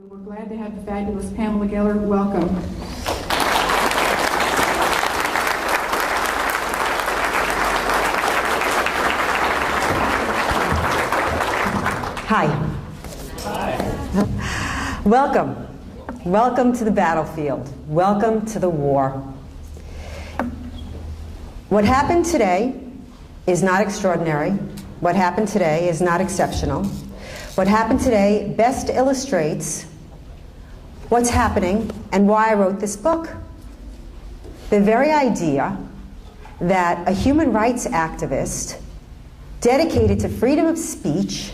We're glad to have the fabulous Pamela Geller. Welcome. Hi. Hi. Welcome. Welcome to the battlefield. Welcome to the war. What happened today is not extraordinary. What happened today is not exceptional. What happened today best illustrates what's happening and why I wrote this book. The very idea that a human rights activist dedicated to freedom of speech,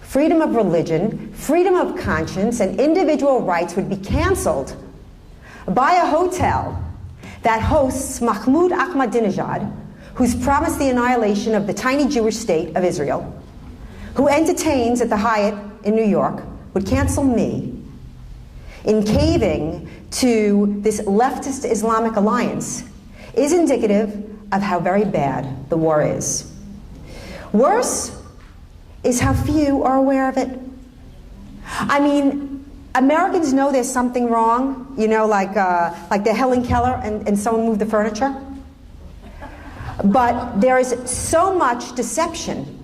freedom of religion, freedom of conscience, and individual rights would be canceled by a hotel that hosts Mahmoud Ahmadinejad, who's promised the annihilation of the tiny Jewish state of Israel, who entertains at the Hyatt in New York, would cancel me in caving to this leftist Islamic alliance is indicative of how very bad the war is. Worse is how few are aware of it. I mean, Americans know there's something wrong, you know, like the Helen Keller and someone moved the furniture. But there is so much deception.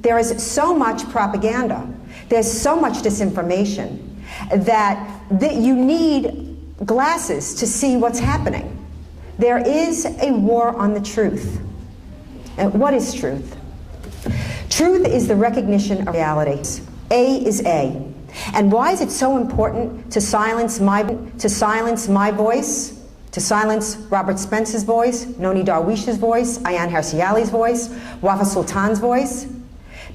There is so much propaganda. There's so much disinformation that you need glasses to see what's happening. There is a war on the truth. And what is truth? Truth is the recognition of reality. A is A. And why is it so important to silence my voice, to silence Robert Spence's voice, Noni Darwish's voice, Ayaan Hirsi Ali's voice, Wafa Sultan's voice?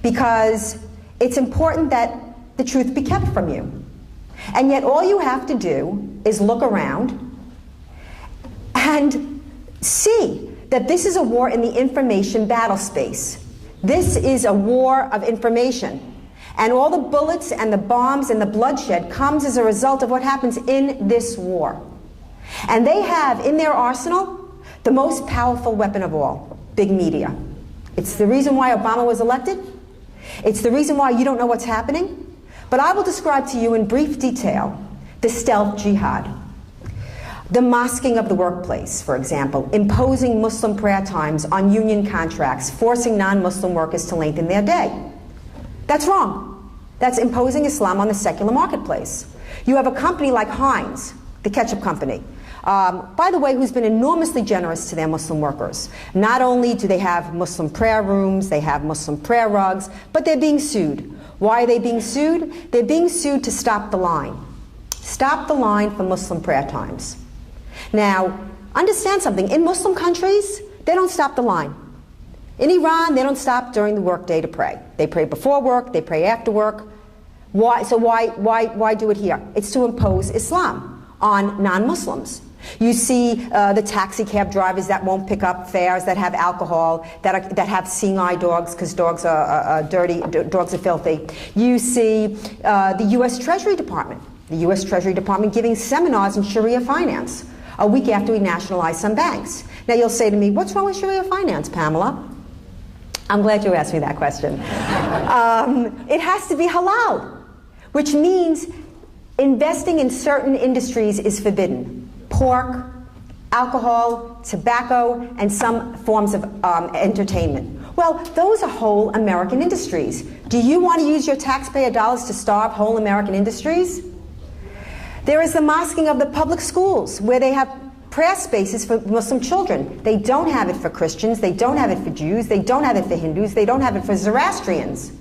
Because it's important that the truth be kept from you. And yet all you have to do is look around and see that this is a war in the information battle space. This is a war of information. And all the bullets and the bombs and the bloodshed comes as a result of what happens in this war. And they have in their arsenal the most powerful weapon of all, big media. It's the reason why Obama was elected. It's the reason why you don't know what's happening. But I will describe to you in brief detail the stealth jihad. The masking of the workplace, for example, imposing Muslim prayer times on union contracts, forcing non-Muslim workers to lengthen their day. That's wrong. That's imposing Islam on the secular marketplace. You have a company like Heinz, the ketchup company, by the way, who's been enormously generous to their Muslim workers. Not only do they have Muslim prayer rooms, they have Muslim prayer rugs, but they're being sued. Why are they being sued? They're being sued to stop the line. Stop the line for Muslim prayer times. Now, understand something. In Muslim countries, they don't stop the line. In Iran, they don't stop during the workday to pray. They pray before work, they pray after work. Why? So why do it here? It's to impose Islam on non-Muslims. You see the taxi cab drivers that won't pick up fares, that have alcohol, that have seeing eye dogs because dogs are dirty, dogs are filthy. You see the U.S. Treasury Department. The U.S. Treasury Department giving seminars in Sharia finance a week after we nationalized some banks. Now you'll say to me, what's wrong with Sharia finance, Pamela? I'm glad you asked me that question. It has to be halal, which means investing in certain industries is forbidden. Pork, alcohol, tobacco, and some forms of entertainment. Well, those are whole American industries. Do you want to use your taxpayer dollars to starve whole American industries? There is the mosquing of the public schools, where they have prayer spaces for Muslim children. They don't have it for Christians, they don't have it for Jews, they don't have it for Hindus, they don't have it for Zoroastrians.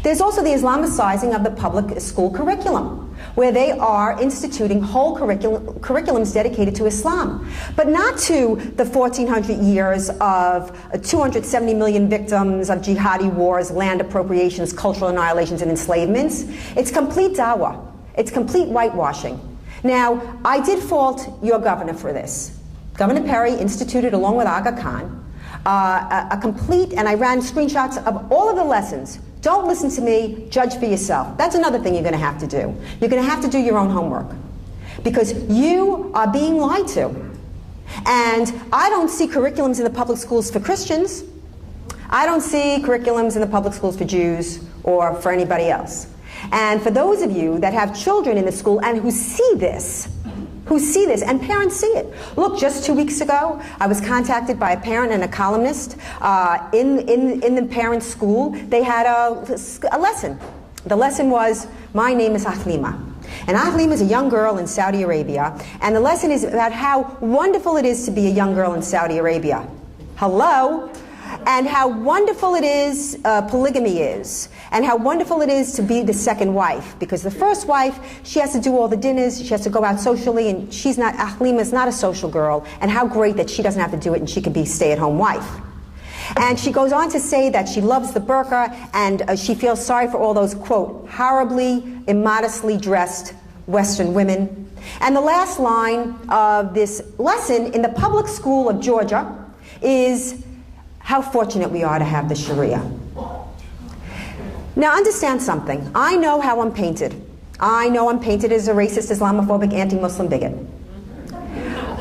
There's also the Islamicizing of the public school curriculum, where they are instituting whole curriculums dedicated to Islam, but not to the 1,400 years of 270 million victims of jihadi wars, land appropriations, cultural annihilations, and enslavements. It's complete dawah. It's complete whitewashing. Now, I did fault your governor for this. Governor Perry instituted, along with Aga Khan, a complete, and I ran screenshots of all of the lessons. Don't listen to me, judge for yourself. That's another thing you're going to have to do. You're going to have to do your own homework, because you are being lied to. And I don't see curriculums in the public schools for Christians. I don't see curriculums in the public schools for Jews or for anybody else. And for those of you that have children in the school and who see this, and parents see it. Look, just 2 weeks ago, I was contacted by a parent and a columnist in the parents' school. They had a lesson. The lesson was, my name is Ahlima. And Ahlima is a young girl in Saudi Arabia. And the lesson is about how wonderful it is to be a young girl in Saudi Arabia. Hello? And how wonderful it is, polygamy is, and how wonderful it is to be the second wife. Because the first wife, she has to do all the dinners, she has to go out socially, and Ahlima's not a social girl, and how great that she doesn't have to do it and she can be a stay-at-home wife. And she goes on to say that she loves the burqa, and she feels sorry for all those, quote, horribly, immodestly dressed Western women. And the last line of this lesson in the public school of Georgia is, how fortunate we are to have the Sharia. Now understand something. I know how I'm painted. I know I'm painted as a racist, Islamophobic, anti-Muslim bigot.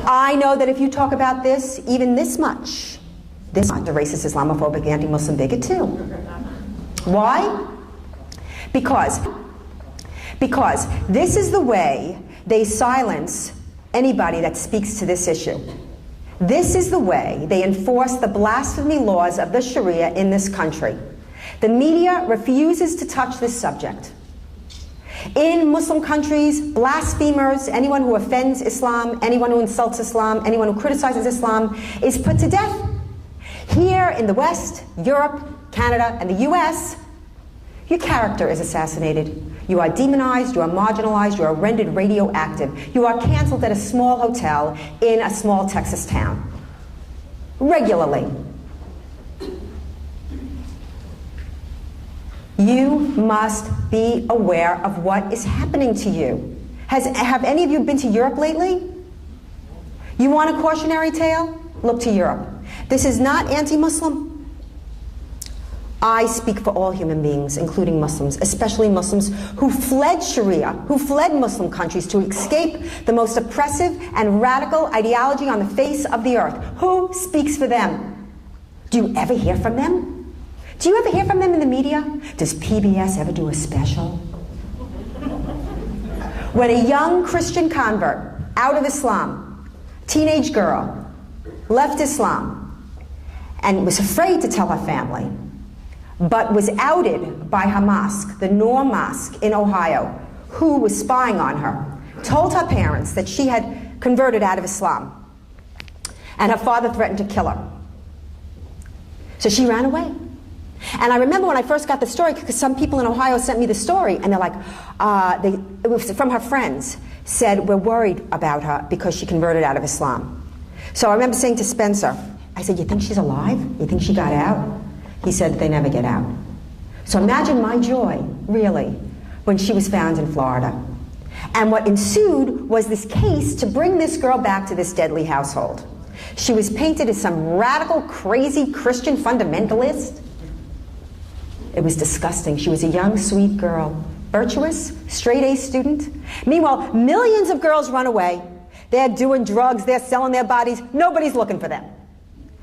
I know that if you talk about this, even this much, the racist, Islamophobic, anti-Muslim bigot too. Why? Because this is the way they silence anybody that speaks to this issue. This is the way they enforce the blasphemy laws of the Sharia in this country. The media refuses to touch this subject. In Muslim countries, blasphemers, anyone who offends Islam, anyone who insults Islam, anyone who criticizes Islam, is put to death. Here in the West, Europe, Canada, and the US, your character is assassinated. You are demonized, you are marginalized, you are rendered radioactive. You are canceled at a small hotel in a small Texas town. Regularly. You must be aware of what is happening to you. Have any of you been to Europe lately? You want a cautionary tale? Look to Europe. This is not anti-Muslim. I speak for all human beings, including Muslims, especially Muslims who fled Sharia, who fled Muslim countries to escape the most oppressive and radical ideology on the face of the earth. Who speaks for them? Do you ever hear from them? Do you ever hear from them in the media? Does PBS ever do a special? When a young Christian convert out of Islam, teenage girl, left Islam and was afraid to tell her family, but was outed by her mosque, the Noor Mosque in Ohio, who was spying on her, told her parents that she had converted out of Islam, and her father threatened to kill her. So she ran away. And I remember when I first got the story, because some people in Ohio sent me the story, and they're like, it was from her friends, said, we're worried about her because she converted out of Islam. So I remember saying to Spencer, I said, you think she's alive? You think she got out? He said, they never get out. So imagine my joy, really, when she was found in Florida. And what ensued was this case to bring this girl back to this deadly household. She was painted as some radical, crazy Christian fundamentalist. It was disgusting. She was a young, sweet girl, virtuous, straight-A student. Meanwhile, millions of girls run away. They're doing drugs, they're selling their bodies. Nobody's looking for them.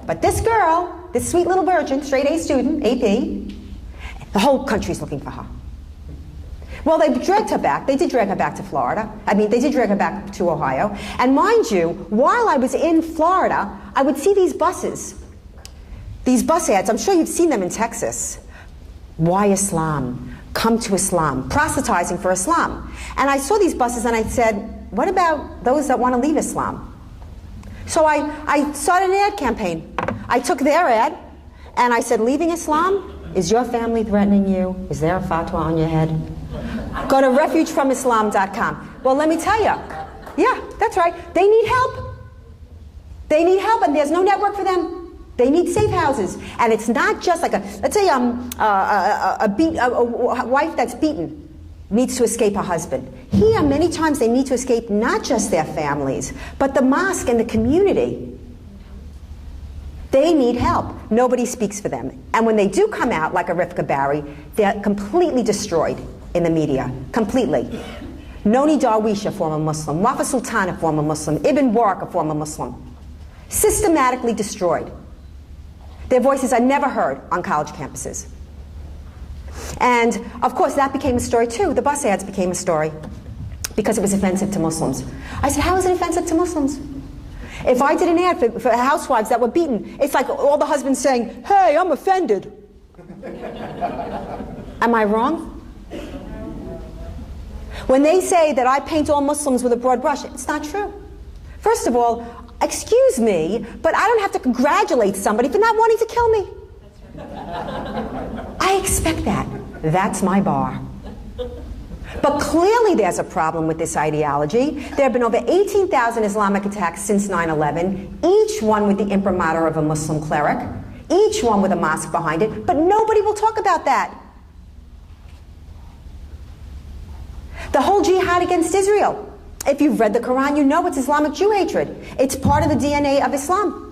But this girl, this sweet little virgin, straight-A student, AP, the whole country's looking for her. Well, they dragged her back. They did drag her back to Florida. They did drag her back to Ohio. And mind you, while I was in Florida, I would see these buses. These bus ads, I'm sure you've seen them in Texas. Why Islam? Come to Islam. Proselytizing for Islam. And I saw these buses and I said, what about those that want to leave Islam? So I started an ad campaign. I took their ad and I said, leaving Islam? Is your family threatening you? Is there a fatwa on your head? Go to refugefromislam.com. Well, let me tell you. Yeah, that's right. They need help. They need help, and there's no network for them. They need safe houses. And it's not just like let's say a wife that's beaten needs to escape her husband. Here, many times they need to escape not just their families, but the mosque and the community. They need help. Nobody speaks for them. And when they do come out, like a Rifka Barry, they're completely destroyed in the media. Completely. Noni Darwish, a former Muslim. Wafa Sultan, a former Muslim. Ibn Warq, a former Muslim. Systematically destroyed. Their voices are never heard on college campuses. And of course that became a story too. The bus ads became a story because it was offensive to Muslims. I said, how is it offensive to Muslims? If I did an ad for housewives that were beaten, it's like all the husbands saying, hey, I'm offended. Am I wrong? When they say that I paint all Muslims with a broad brush, it's not true. First of all, excuse me, but I don't have to congratulate somebody for not wanting to kill me. I expect that. That's my bar. But clearly there's a problem with this ideology. There have been over 18,000 Islamic attacks since 9/11, each one with the imprimatur of a Muslim cleric, each one with a mosque behind it, but nobody will talk about that. The whole jihad against Israel. If you've read the Quran, you know it's Islamic Jew hatred. It's part of the DNA of Islam.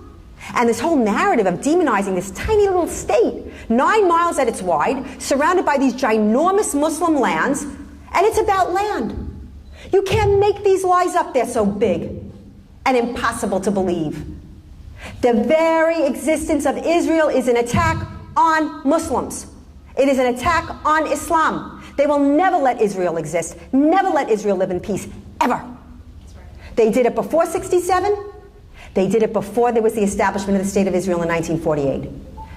And this whole narrative of demonizing this tiny little state, 9 miles at its wide, surrounded by these ginormous Muslim lands, and it's about land. You can't make these lies up. They're so big and impossible to believe. The very existence of Israel is an attack on Muslims. It is an attack on Islam. They will never let Israel exist, never let Israel live in peace, ever. They did it before 67. They did it before there was the establishment of the State of Israel in 1948.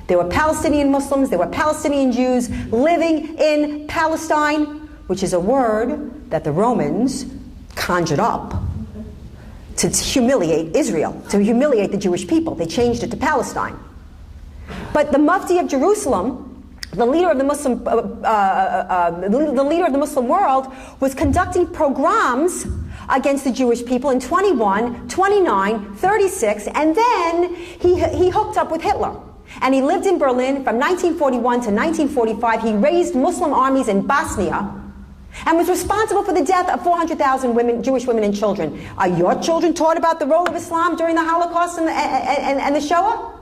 There were Palestinian Muslims, there were Palestinian Jews living in Palestine, which is a word that the Romans conjured up to humiliate Israel, to humiliate the Jewish people. They changed it to Palestine. But the Mufti of Jerusalem, the leader of the leader of the Muslim world, was conducting pogroms against the Jewish people in 21, 29, 36, and then he hooked up with Hitler. And he lived in Berlin from 1941 to 1945. He raised Muslim armies in Bosnia and was responsible for the death of 400,000 women, Jewish women and children. Are your children taught about the role of Islam during the Holocaust and the Shoah?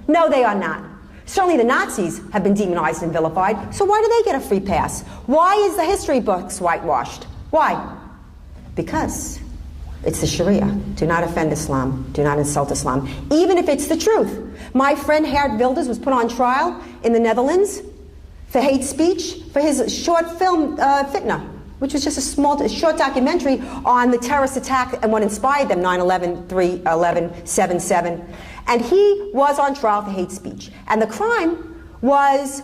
No, they are not. Certainly the Nazis have been demonized and vilified, so why do they get a free pass? Why is the history books whitewashed? Why? Because it's the Sharia. Do not offend Islam. Do not insult Islam. Even if it's the truth. My friend Geert Wilders was put on trial in the Netherlands for hate speech for his short film, Fitna, which was just a short documentary on the terrorist attack and what inspired them, 9/11, 3/11, 7/7. And he was on trial for hate speech. And the crime was,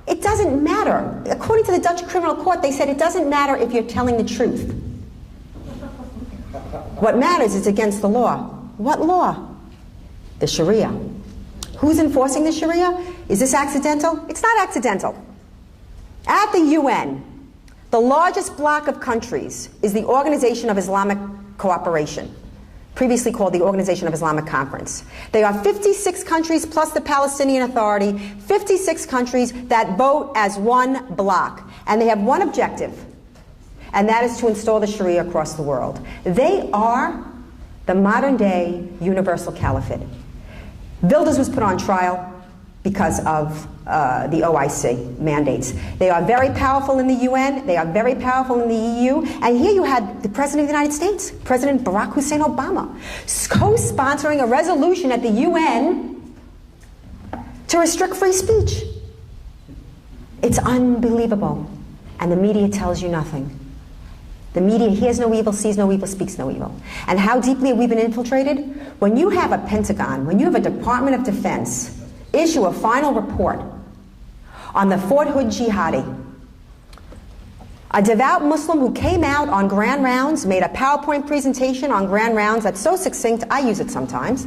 it doesn't matter. According to the Dutch criminal court, they said it doesn't matter if you're telling the truth. What matters is against the law. What law? The Sharia. Who's enforcing the Sharia? Is this accidental? It's not accidental. At the UN, the largest bloc of countries is the Organization of Islamic Cooperation, previously called the Organization of Islamic Conference. They are 56 countries plus the Palestinian Authority, 56 countries that vote as one bloc. And they have one objective, and that is to install the Sharia across the world. They are the modern-day universal caliphate. Wilders was put on trial because of the OIC mandates. They are very powerful in the UN, they are very powerful in the EU, and here you had the President of the United States, President Barack Hussein Obama, co-sponsoring a resolution at the UN to restrict free speech. It's unbelievable, and the media tells you nothing. The media hears no evil, sees no evil, speaks no evil. And how deeply have we been infiltrated? When you have a Pentagon, when you have a Department of Defense issue a final report on the Fort Hood jihadi, a devout Muslim who came out on grand rounds, made a PowerPoint presentation on grand rounds that's so succinct, I use it sometimes,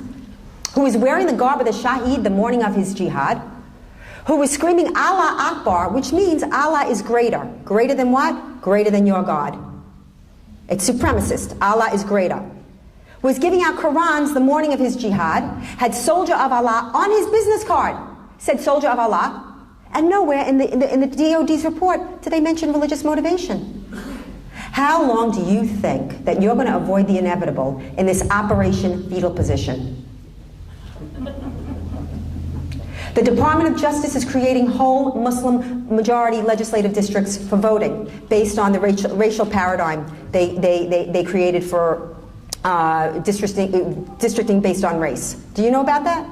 who was wearing the garb of the Shaheed the morning of his jihad, who was screaming Allah Akbar, which means Allah is greater. Greater than what? Greater than your God. It's supremacist. Allah is greater. Was giving out Qurans the morning of his jihad, had Soldier of Allah on his business card, said Soldier of Allah, and nowhere in the DOD's report do they mention religious motivation. How long do you think that you're going to avoid the inevitable in this Operation Fetal Position? The Department of Justice is creating whole Muslim majority legislative districts for voting based on the racial paradigm they created for districting based on race. Do you know about that?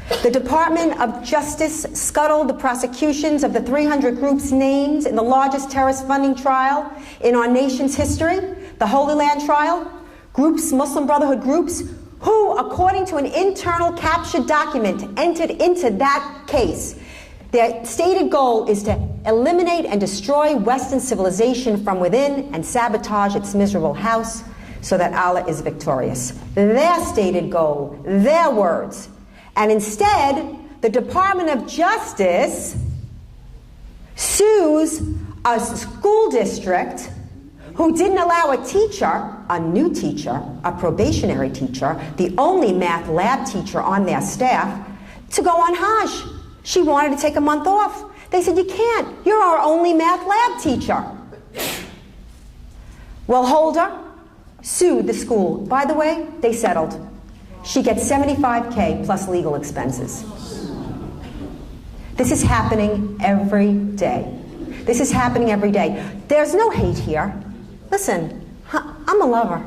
The Department of Justice scuttled the prosecutions of the 300 groups named in the largest terrorist funding trial in our nation's history, the Holy Land trial. Groups, Muslim Brotherhood groups, who, according to an internal captured document, entered into that case. Their stated goal is to eliminate and destroy Western civilization from within and sabotage its miserable house so that Allah is victorious. Their stated goal, their words. And instead, the Department of Justice sues a school district who didn't allow a teacher, a new teacher, a probationary teacher, the only math lab teacher on their staff, to go on Hajj. She wanted to take a month off. They said, you can't. You're our only math lab teacher. Well, Holder sued the school. By the way, they settled. She gets $75K plus legal expenses. This is happening every day. This is happening every day. There's no hate here. Listen, I'm a lover.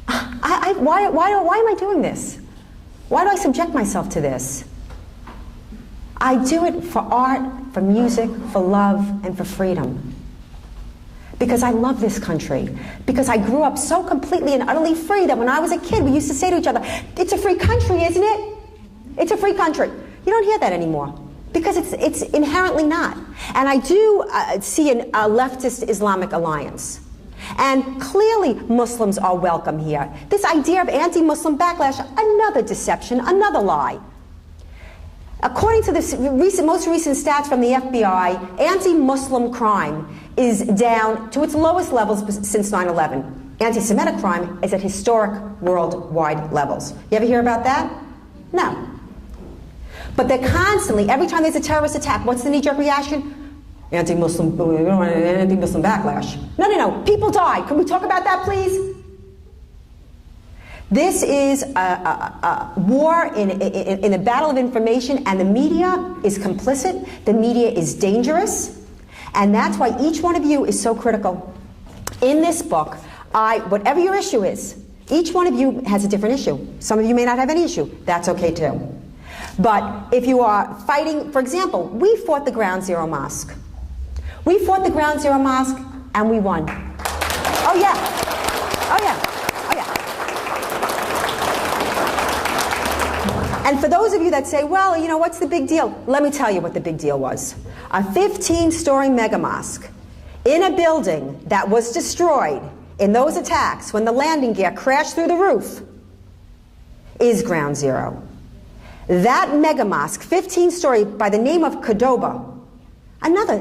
Why am I doing this? Why do I subject myself to this? I do it for art, for music, for love, and for freedom. Because I love this country. Because I grew up so completely and utterly free that when I was a kid, we used to say to each other, it's a free country, isn't it? It's a free country. You don't hear that anymore. Because it's inherently not. And I do see a leftist Islamic alliance. And clearly Muslims are welcome here. This idea of anti-Muslim backlash, another deception, another lie. According to the most recent stats from the FBI, anti-Muslim crime is down to its lowest levels since 9/11. Anti-Semitic crime is at historic worldwide levels. You ever hear about that? No. But they're constantly, every time there's a terrorist attack, what's the knee-jerk reaction? Anti-Muslim, we don't want an anti-Muslim backlash. No, people died. Can we talk about that, please? This is a war in a battle of information, and the media is complicit. The media is dangerous, and that's why each one of you is so critical. In this book, whatever your issue is, each one of you has a different issue. Some of you may not have any issue. That's okay too. But if you are fighting, for example, we fought the Ground Zero Mosque. We fought the Ground Zero Mosque, and we won. Oh yeah. Oh yeah. And for those of you that say, well, you know, what's the big deal? Let me tell you what the big deal was. A 15-story mega mosque in a building that was destroyed in those attacks when the landing gear crashed through the roof is ground zero. That mega mosque, 15-story, by the name of Cordoba, another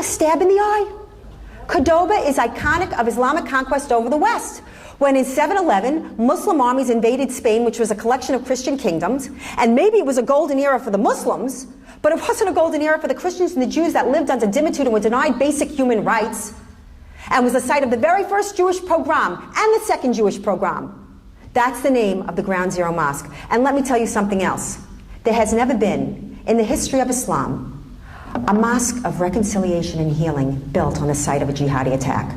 stab in the eye. Cordoba is iconic of Islamic conquest over the West. When in 7/11, Muslim armies invaded Spain, which was a collection of Christian kingdoms, and maybe it was a golden era for the Muslims, but it wasn't a golden era for the Christians and the Jews that lived under dimitude and were denied basic human rights, and was the site of the very first Jewish pogrom and the second Jewish pogrom. That's the name of the Ground Zero Mosque. And let me tell you something else. There has never been, in the history of Islam, a mosque of reconciliation and healing built on the site of a jihadi attack.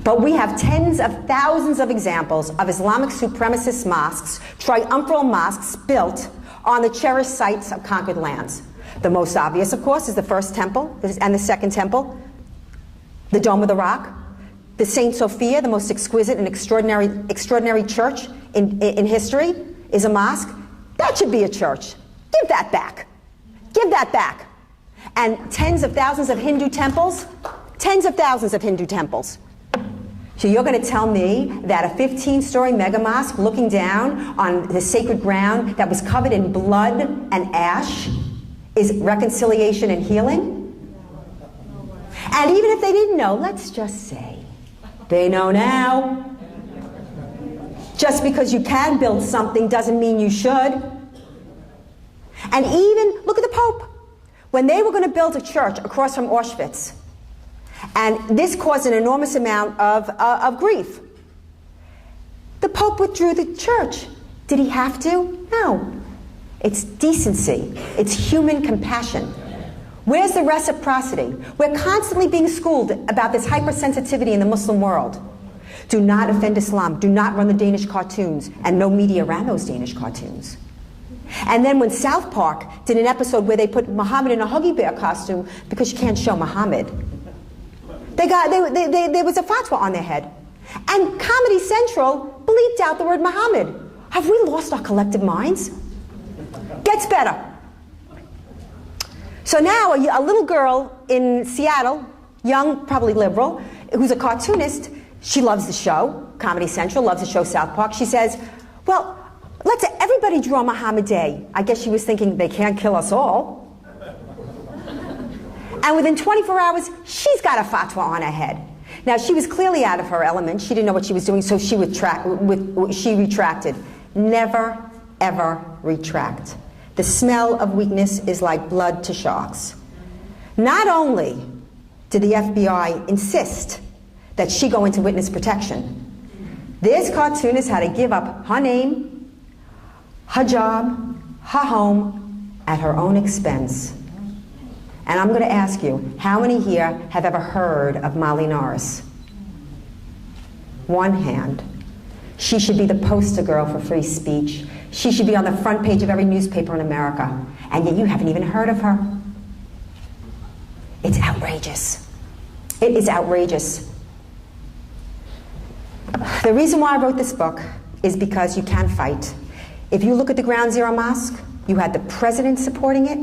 But we have tens of thousands of examples of Islamic supremacist mosques, triumphal mosques built on the cherished sites of conquered lands. The most obvious, of course, is the first temple and the second temple, the Dome of the Rock, the Saint Sophia, the most exquisite and extraordinary church in history, is a mosque. That should be a church. Give that back. Give that back. And tens of thousands of Hindu temples, tens of thousands of Hindu temples. So you're going to tell me that a 15-story mega mosque looking down on the sacred ground that was covered in blood and ash is reconciliation and healing? And even if they didn't know, let's just say they know now. Just because you can build something doesn't mean you should. And even, look at the Pope. When they were going to build a church across from Auschwitz, and this caused an enormous amount of grief, the Pope withdrew the church. Did he have to? No. It's decency. It's human compassion. Where's the reciprocity? We're constantly being schooled about this hypersensitivity in the Muslim world. Do not offend Islam. Do not run the Danish cartoons, and no media around those Danish cartoons. And then when South Park did an episode where they put Muhammad in a Huggy Bear costume because you can't show Muhammad, there was a fatwa on their head. And Comedy Central bleeped out the word Muhammad. Have we lost our collective minds? Gets better. So now a little girl in Seattle, young, probably liberal, who's a cartoonist, she loves the show, Comedy Central, loves the show South Park. She says, well, let's everybody draw Muhammad Day. I guess she was thinking they can't kill us all. And within 24 hours, she's got a fatwa on her head. Now, she was clearly out of her element. She didn't know what she was doing, so she retracted. Never, ever retract. The smell of weakness is like blood to sharks. Not only did the FBI insist that she go into witness protection, this cartoonist had to give up her name, her job, her home, at her own expense. And I'm going to ask you, how many here have ever heard of Molly Norris? One hand. She should be the poster girl for free speech. She should be on the front page of every newspaper in America. And yet you haven't even heard of her. It's outrageous. It is outrageous. The reason why I wrote this book is because you can fight. If you look at the Ground Zero Mosque, you had the president supporting it.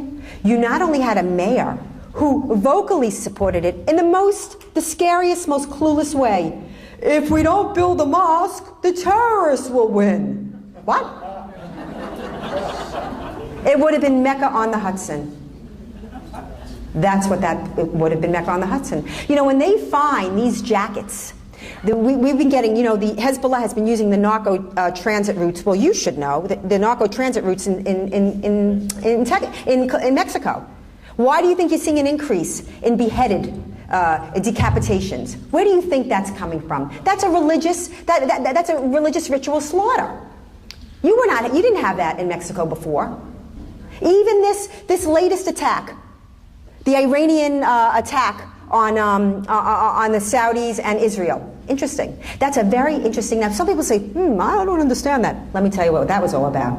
You not only had a mayor who vocally supported it in the scariest, most clueless way. If we don't build the mosque, the terrorists will win. What? It would have been Mecca on the Hudson. That's what it would have been, Mecca on the Hudson. You know, when they find these jackets, we've been getting, you know, the Hezbollah has been using the narco transit routes. Well, you should know the narco transit routes in Mexico. Why do you think you're seeing an increase in beheaded decapitations? Where do you think that's coming from? That's a religious that's a religious ritual slaughter. You didn't have that in Mexico before. Even this latest attack, the Iranian attack on the Saudis and Israel. Interesting. That's a very interesting. Now, some people say, I don't understand that. Let me tell you what that was all about.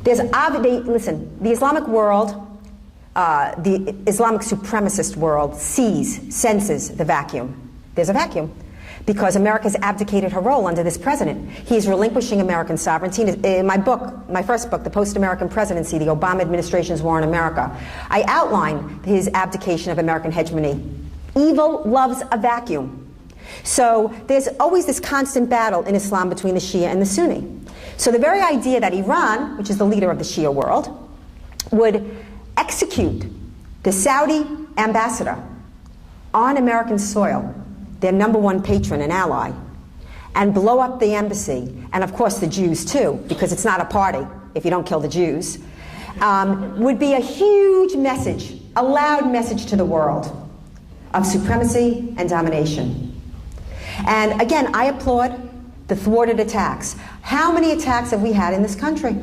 Listen, the Islamic world, the Islamic supremacist world senses the vacuum. There's a vacuum. Because America's abdicated her role under this president. He's relinquishing American sovereignty. In my book, my first book, The Post-American Presidency, the Obama Administration's War on America, I outline his abdication of American hegemony. Evil loves a vacuum. So there's always this constant battle in Islam between the Shia and the Sunni. So the very idea that Iran, which is the leader of the Shia world, would execute the Saudi ambassador on American soil, their number one patron and ally, and blow up the embassy, and of course the Jews too, because it's not a party if you don't kill the Jews, would be a huge message, a loud message to the world of supremacy and domination. And again, I applaud the thwarted attacks. How many attacks have we had in this country?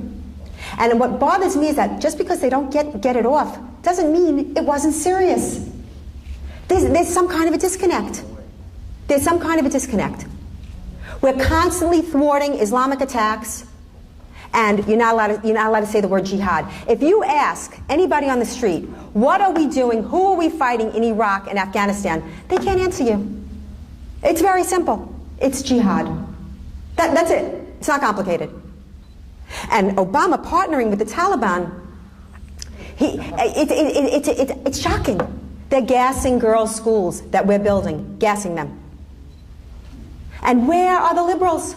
And what bothers me is that just because they don't get it off doesn't mean it wasn't serious. There's some kind of a disconnect. There's some kind of a disconnect. We're constantly thwarting Islamic attacks, and you're not allowed to say the word jihad. If you ask anybody on the street, what are we doing, who are we fighting in Iraq and Afghanistan, they can't answer you. It's very simple. It's jihad. That's it. It's not complicated. And Obama partnering with the Taliban, it's shocking. They're gassing girls' schools that we're building, gassing them. And where are the liberals?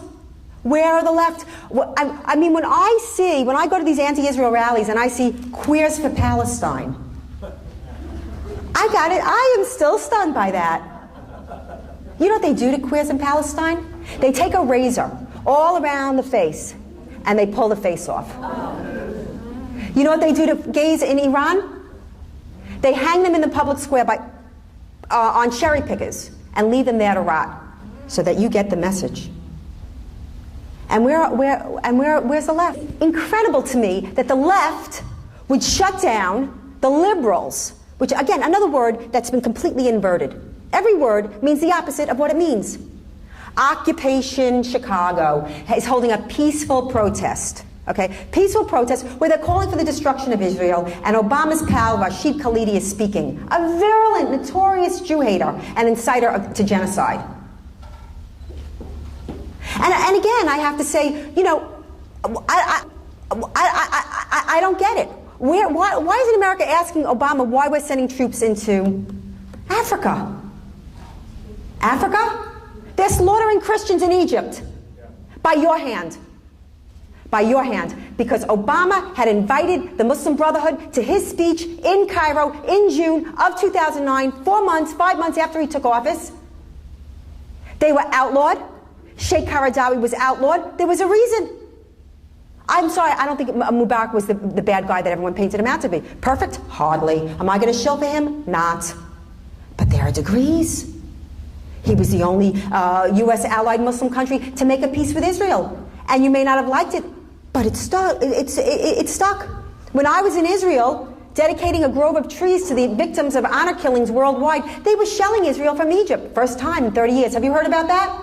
Where are the left? I mean, when I go to these anti-Israel rallies and I see Queers for Palestine, I got it. I am still stunned by that. You know what they do to queers in Palestine? They take a razor all around the face and they pull the face off. You know what they do to gays in Iran? They hang them in the public square on cherry pickers and leave them there to rot, so that you get the message. And where's the left? Incredible to me that the left would shut down the liberals, which again, another word that's been completely inverted. Every word means the opposite of what it means. Occupation Chicago is holding a peaceful protest Okay, peaceful protests where they're calling for the destruction of Israel, and Obama's pal Rashid Khalidi is speaking, a virulent, notorious Jew hater and inciter to genocide. And again, I have to say, you know, I don't get it. Why isn't America asking Obama why we're sending troops into Africa? Africa? They're slaughtering Christians in Egypt by your hand. By your hand, because Obama had invited the Muslim Brotherhood to his speech in Cairo in June of 2009, 5 months after he took office. They were outlawed. Sheikh Qaradawi was outlawed. There was a reason. I'm sorry, I don't think Mubarak was the bad guy that everyone painted him out to be. Perfect? Hardly. Am I going to shill for him? Not. But there are degrees. He was the only U.S. allied Muslim country to make a peace with Israel. And you may not have liked it, but it stuck. It stuck. When I was in Israel, dedicating a grove of trees to the victims of honor killings worldwide, they were shelling Israel from Egypt. First time in 30 years. Have you heard about that?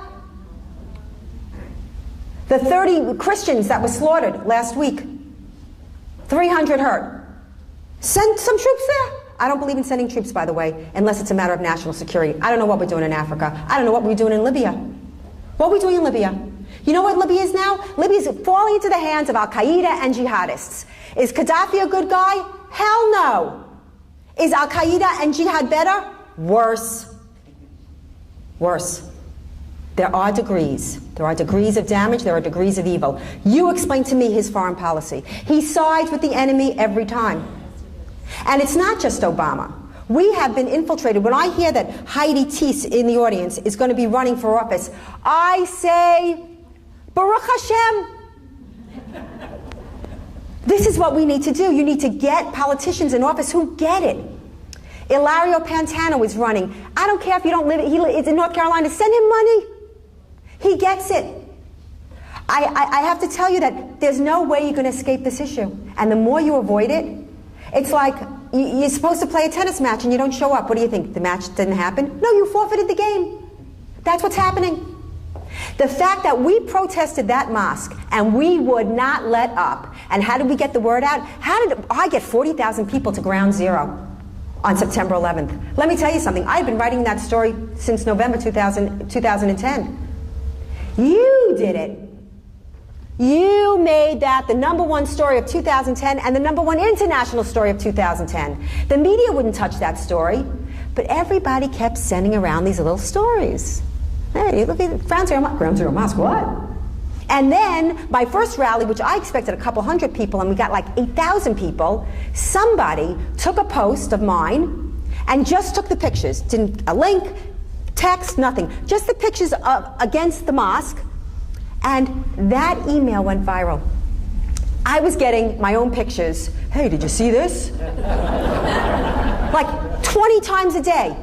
The 30 Christians that were slaughtered last week. 300 hurt. Send some troops there. I don't believe in sending troops, by the way, unless it's a matter of national security. I don't know what we're doing in Africa. I don't know what we're doing in Libya. What are we doing in Libya? You know what Libya is now? Libya is falling into the hands of Al-Qaeda and jihadists. Is Gaddafi a good guy? Hell no. Is Al-Qaeda and jihad better? Worse. Worse. There are degrees. There are degrees of damage. There are degrees of evil. You explain to me his foreign policy. He sides with the enemy every time. And it's not just Obama. We have been infiltrated. When I hear that Heidi Teese in the audience is going to be running for office, I say, Baruch Hashem. This is what we need to do. You need to get politicians in office who get it. Ilario Pantano is running. I don't care if you don't live, he is in North Carolina. Send him money. He gets it. I have to tell you that there's no way you're going to escape this issue. And the more you avoid it, it's like you're supposed to play a tennis match and you don't show up. What do you think? The match didn't happen? No, you forfeited the game. That's what's happening. The fact that we protested that mosque and we would not let up. And how did we get the word out? How did I get 40,000 people to Ground Zero on September 11th? Let me tell you something. I've been writing that story since November 2010. You did it. You made that the #1 story of 2010 and the #1 international story of 2010. The media wouldn't touch that story, but everybody kept sending around these little stories. Hey, you look at Ground Zero Mosque, what? And then my first rally, which I expected a couple hundred people, and we got like 8,000 people, somebody took a post of mine and just took the pictures. Didn't a link, text, nothing. Just the pictures against the mosque. And that email went viral. I was getting my own pictures. Hey, did you see this? Like 20 times a day.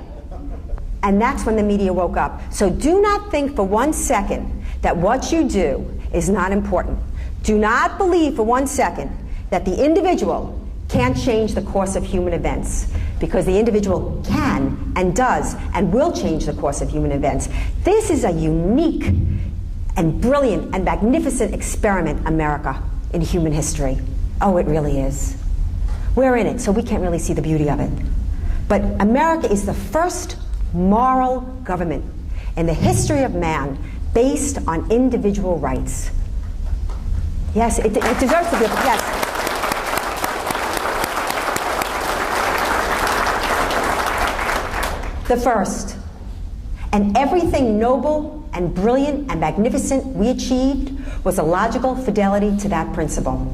And that's when the media woke up. So do not think for 1 second that what you do is not important. Do not believe for 1 second that the individual can't change the course of human events, because the individual can and does and will change the course of human events. This is a unique and brilliant and magnificent experiment, America, in human history. Oh, it really is. We're in it, so we can't really see the beauty of it. But America is the first moral government in the history of man based on individual rights. Yes, it deserves to be, yes. The first. And everything noble and brilliant and magnificent we achieved was a logical fidelity to that principle.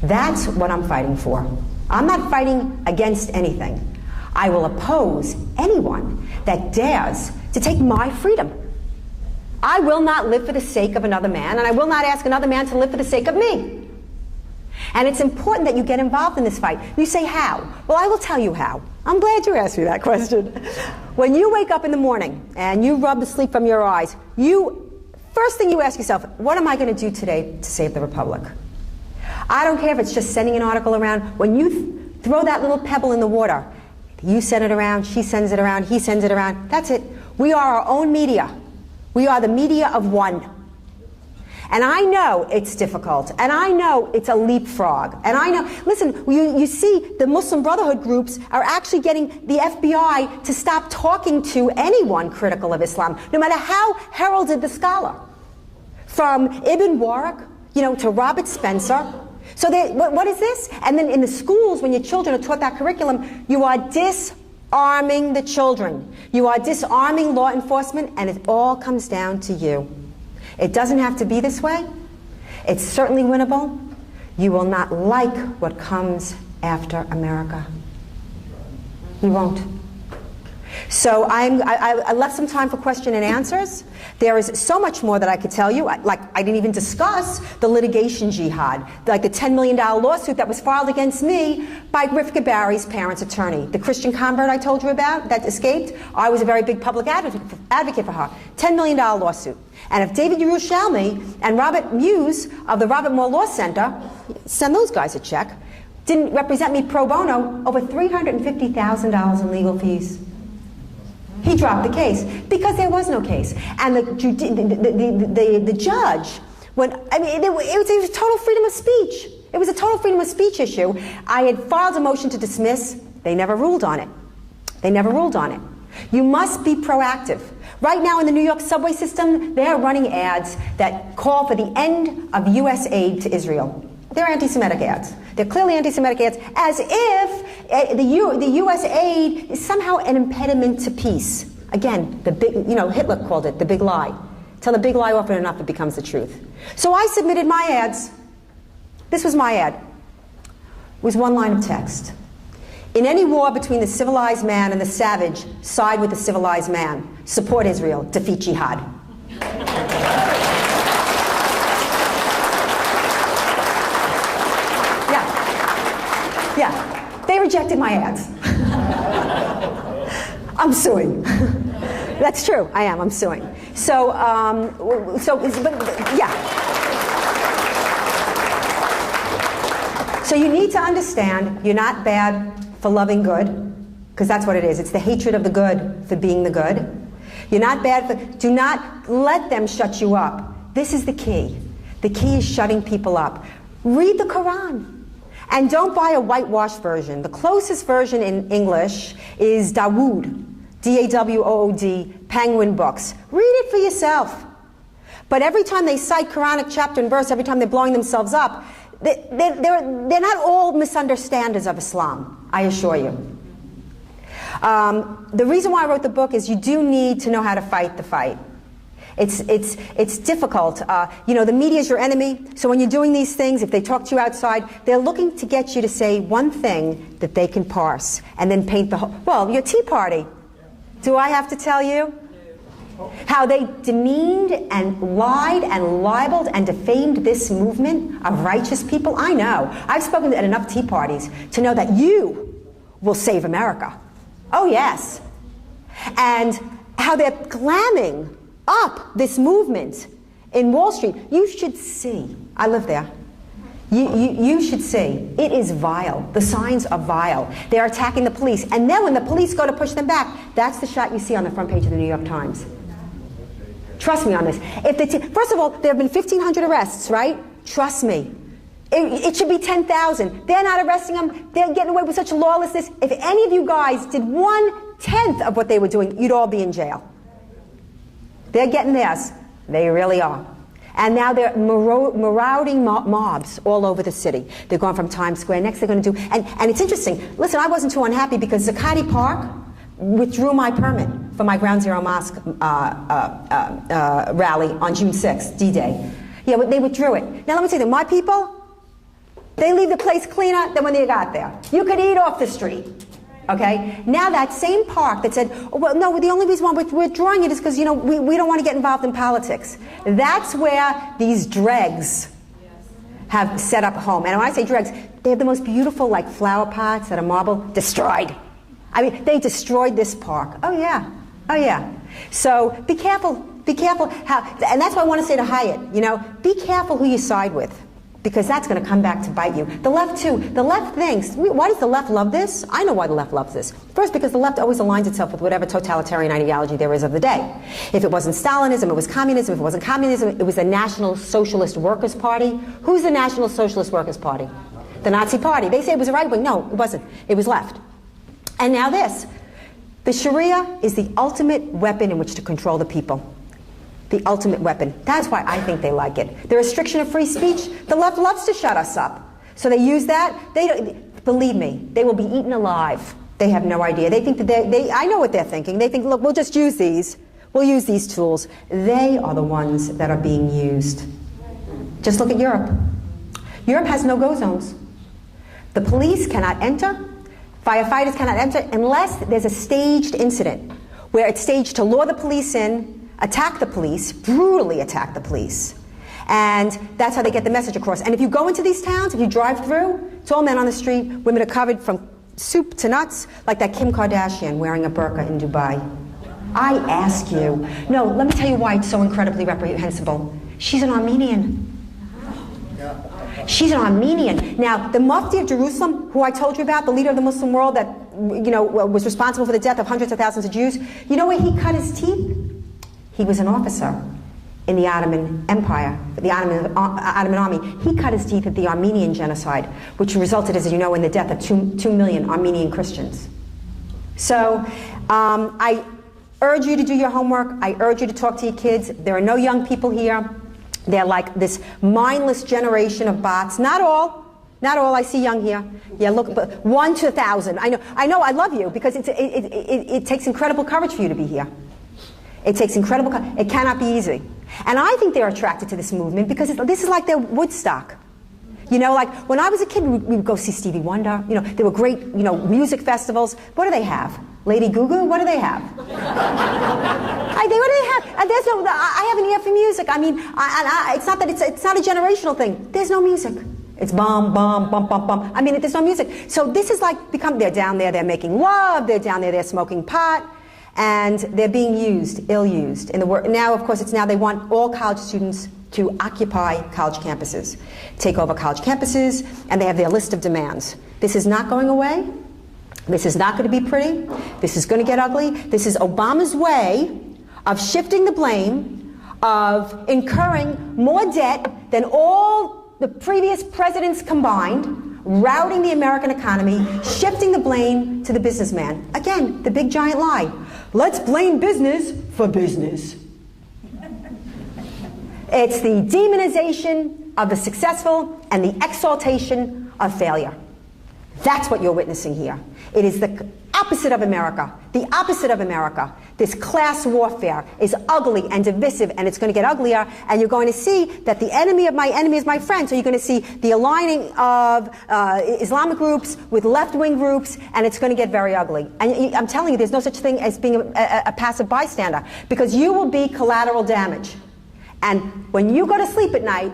That's what I'm fighting for. I'm not fighting against anything. I will oppose anyone that dares to take my freedom. I will not live for the sake of another man, and I will not ask another man to live for the sake of me. And it's important that you get involved in this fight. You say, how? Well, I will tell you how. I'm glad you asked me that question. When you wake up in the morning and you rub the sleep from your eyes, first thing you ask yourself, what am I going to do today to save the Republic? I don't care if it's just sending an article around. When you throw that little pebble in the water, you send it around, she sends it around, he sends it around. That's it. We are our own media. We are the media of one. And I know it's difficult, and I know it's a leapfrog, and I know, listen, you see the Muslim Brotherhood groups are actually getting the FBI to stop talking to anyone critical of Islam, no matter how heralded the scholar. From Ibn Waraq, to Robert Spencer. So what is this? And then in the schools, when your children are taught that curriculum, you are disarming the children. You are disarming law enforcement, and it all comes down to you. It doesn't have to be this way. It's certainly winnable. You will not like what comes after America. You won't. So I left some time for question and answers. There is so much more that I could tell you. I didn't even discuss the litigation jihad, like the $10 million lawsuit that was filed against me by Rivka Barry's parents' attorney. The Christian convert I told you about that escaped, I was a very big public advocate for her. $10 million lawsuit. And if David Yerushalmi and Robert Muse of the Robert Moore Law Center, send those guys a check, didn't represent me pro bono, over $350,000 in legal fees. He dropped the case because there was no case, and the judge, it was total freedom of speech. It was a total freedom of speech issue. I had filed a motion to dismiss. They never ruled on it. They never ruled on it. You must be proactive. Right now in the New York subway system, they are running ads that call for the end of U.S. aid to Israel. They're anti-Semitic ads. They're clearly anti-Semitic ads, as if the U.S. aid is somehow an impediment to peace. Again, Hitler called it the big lie. Tell the big lie often enough, it becomes the truth. So I submitted my ads. This was my ad. It was one line of text. In any war between the civilized man and the savage, side with the civilized man. Support Israel. Defeat jihad. Yeah, they rejected my ads. I'm suing. That's true, I am, I'm suing. Yeah. So you need to understand you're not bad for loving good, because that's what it is. It's the hatred of the good for being the good. You're not bad for, do not let them shut you up. This is the key. The key is shutting people up. Read the Quran. And don't buy a whitewashed version. The closest version in English is Dawood, D-A-W-O-O-D, Penguin Books. Read it for yourself. But every time they cite Quranic chapter and verse, every time they're blowing themselves up, they're not all misunderstanders of Islam, I assure you. The reason why I wrote the book is you do need to know how to fight the fight. It's difficult. The media is your enemy, so when you're doing these things, if they talk to you outside, they're looking to get you to say one thing that they can parse and then paint the whole... Well, your Tea Party. Do I have to tell you? How they demeaned and lied and libeled and defamed this movement of righteous people? I know. I've spoken at enough Tea Parties to know that you will save America. Oh, yes. And how they're glamming up this movement in Wall Street. You should see. I live there. You should see. It is vile. The signs are vile. They're attacking the police. And then when the police go to push them back, that's the shot you see on the front page of the New York Times. Trust me on this. First of all, there have been 1,500 arrests, right? Trust me. It should be 10,000. They're not arresting them. They're getting away with such lawlessness. If any of you guys did 1/10 of what they were doing, you'd all be in jail. They're getting theirs. They really are. And now they're marauding mobs all over the city. They're going from Times Square. Next they're going to do... And it's interesting. Listen, I wasn't too unhappy because Zuccotti Park withdrew my permit for my Ground Zero Mosque rally on June 6th, D-Day. Yeah, they withdrew it. Now let me tell you, my people, they leave the place cleaner than when they got there. You could eat off the street. Okay? Now that same park that said, oh, well, no, the only reason why we're withdrawing it is because, we don't want to get involved in politics. That's where these dregs have set up home. And when I say dregs, they have the most beautiful, flower pots that are marble, destroyed. I mean, they destroyed this park. Oh, yeah. Oh, yeah. So be careful. Be careful. And that's why I want to say to Hyatt, be careful who you side with. because that's going to come back to bite you. The left, too. The left thinks, why does the left love this? I know why the left loves this. First, because the left always aligns itself with whatever totalitarian ideology there is of the day. If it wasn't Stalinism, it was communism. If it wasn't communism, it was the National Socialist Workers' Party. Who's the National Socialist Workers' Party? The Nazi Party. They say it was a right wing. No, it wasn't. It was left. And now this. The Sharia is the ultimate weapon in which to control the people. The ultimate weapon. That's why I think they like it. The restriction of free speech, the left loves to shut us up. So they use that. They don't, believe me, they will be eaten alive. They have no idea. They think that I know what they're thinking. They think, look, we'll just use these. We'll use these tools. They are the ones that are being used. Just look at Europe. Europe has no-go zones. The police cannot enter. Firefighters cannot enter unless there's a staged incident where it's staged to lure the police in, attack the police, brutally attack the police. And that's how they get the message across. And if you go into these towns, if you drive through, it's all men on the street. Women are covered from soup to nuts, like that Kim Kardashian wearing a burqa in Dubai. I ask you. No, let me tell you why it's so incredibly reprehensible. She's an Armenian. She's an Armenian. Now, the Mufti of Jerusalem, who I told you about, the leader of the Muslim world that was responsible for the death of hundreds of thousands of Jews, you know where he cut his teeth? He was an officer in the Ottoman Empire, the Ottoman army. He cut his teeth at the Armenian genocide, which resulted, as you know, in the death of 2 million Armenian Christians. So I urge you to do your homework. I urge you to talk to your kids. There are no young people here. They're like this mindless generation of bots. Not all. Not all. I see young here. Yeah, look, but 1 to 1,000. I know. I love you because it takes incredible courage for you to be here. It takes incredible courage. It cannot be easy. And I think they're attracted to this movement because this is like their Woodstock. You know, like when I was a kid, we would go see Stevie Wonder. You know, there were great, music festivals. What do they have? Lady Gaga? What do they have? What do they have? I have an ear for music. I mean, it's not that it's not a generational thing. There's no music. It's bum, bum, bum, bum, bum. I mean, there's no music. So this is like they're down there, they're making love. They're down there, they're smoking pot. And they're being used, ill-used. Now, of course, they want all college students to occupy college campuses, take over college campuses, and they have their list of demands. This is not going away. This is not going to be pretty. This is going to get ugly. This is Obama's way of shifting the blame, of incurring more debt than all the previous presidents combined, routing the American economy, shifting the blame to the businessman. Again, the big giant lie. Let's blame business for business. It's the demonization of the successful and the exaltation of failure. That's what you're witnessing here. It is the opposite of America. The opposite of America. This class warfare is ugly and divisive, and it's going to get uglier, and you're going to see that the enemy of my enemy is my friend. So you're going to see the aligning of Islamic groups with left-wing groups, and it's going to get very ugly. And I'm telling you, there's no such thing as being a passive bystander, because you will be collateral damage. And when you go to sleep at night,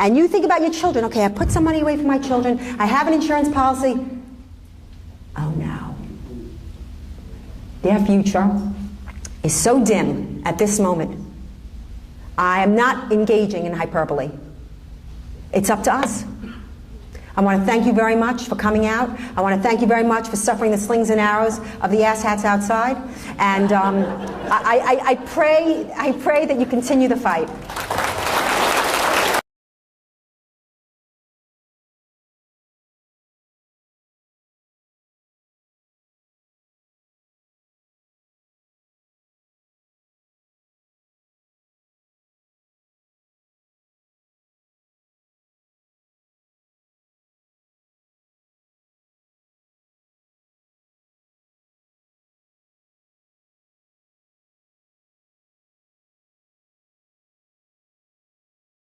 and you think about your children, okay, I put some money away for my children, I have an insurance policy. Oh no. Their future is so dim at this moment. I am not engaging in hyperbole. It's up to us. I want to thank you very much for coming out. I want to thank you very much for suffering the slings and arrows of the asshats outside. And I pray that you continue the fight.